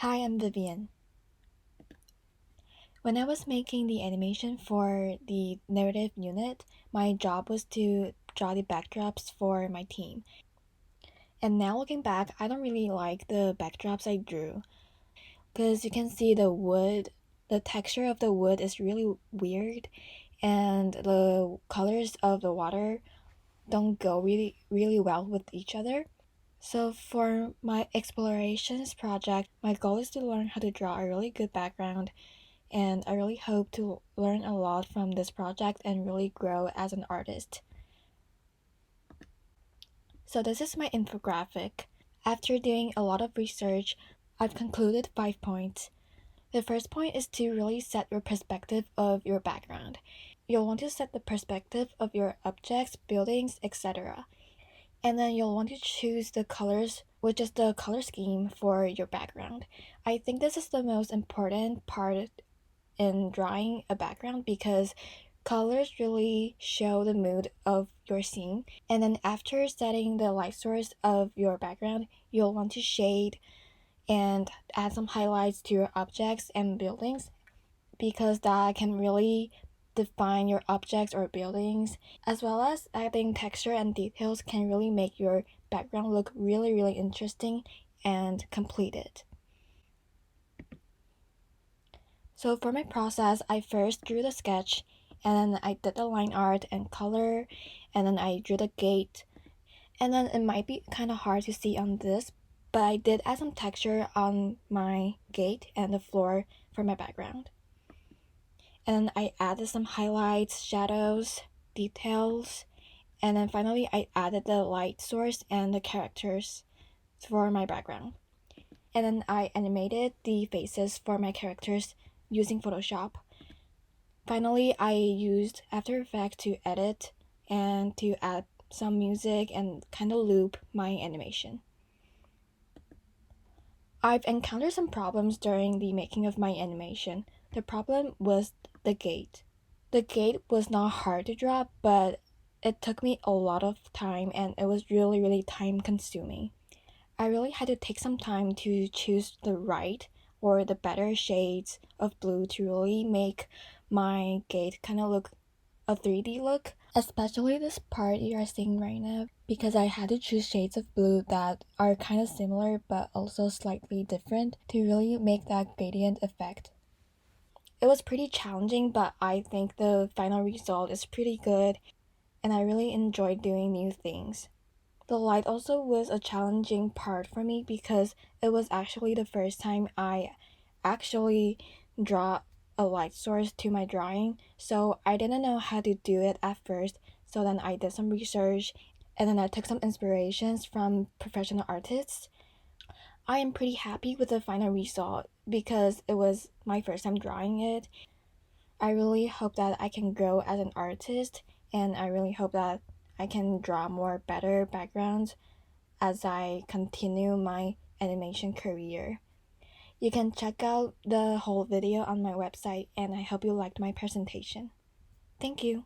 Hi, I'm Vivian. When I was making the animation for the narrative unit, my job was to draw the backdrops for my team. And now looking back, I don't really like the backdrops I drew because you can see the texture of the wood is really weird, and the colors of the water don't go really well with each other. So for my explorations project, my goal is to learn how to draw a really good background, and I really hope to learn a lot from this project and really grow as an artist. So this is my infographic. After doing a lot of research, I've concluded 5 points. The first point is to really set your perspective of your background. You'll want to set the perspective of your objects, buildings, etc. And then you'll want to choose the colors, which is the color scheme for your background. I think this is the most important part in drawing a background because colors really show the mood of your scene. And then after setting the light source of your background, you'll want to shade and add some highlights to your objects and buildings because that can really define your objects or buildings, as well as adding texture and details can really make your background look really interesting and completed. So for my process, I first drew the sketch, and then I did the line art and color, and then I drew the gate. And then it might be kind of hard to see on this, but I did add some texture on my gate and the floor for my background. And I added some highlights, shadows, details, and then finally I added the light source and the characters for my background. And then I animated the faces for my characters using Photoshop. Finally, I used After Effects to edit and to add some music and kind of loop my animation. I've encountered some problems during the making of my animation. The problem was the gate. The gate was not hard to draw, but it took me a lot of time and it was really time consuming. I really had to take some time to choose the right or the better shades of blue to really make my gate kind of look a 3D look, especially this part you are seeing right now, because I had to choose shades of blue that are kind of similar but also slightly different to really make that gradient effect. It was pretty challenging, but I think the final result is pretty good and I really enjoyed doing new things. The light also was a challenging part for me because it was actually the first time I actually draw a light source to my drawing, so I didn't know how to do it at first. So then I did some research and then I took some inspirations from professional artists. I am pretty happy with the final result because it was my first time drawing it. I really hope that I can grow as an artist, and I really hope that I can draw more better backgrounds as I continue my animation career. You can check out the whole video on my website, and I hope you liked my presentation. Thank you.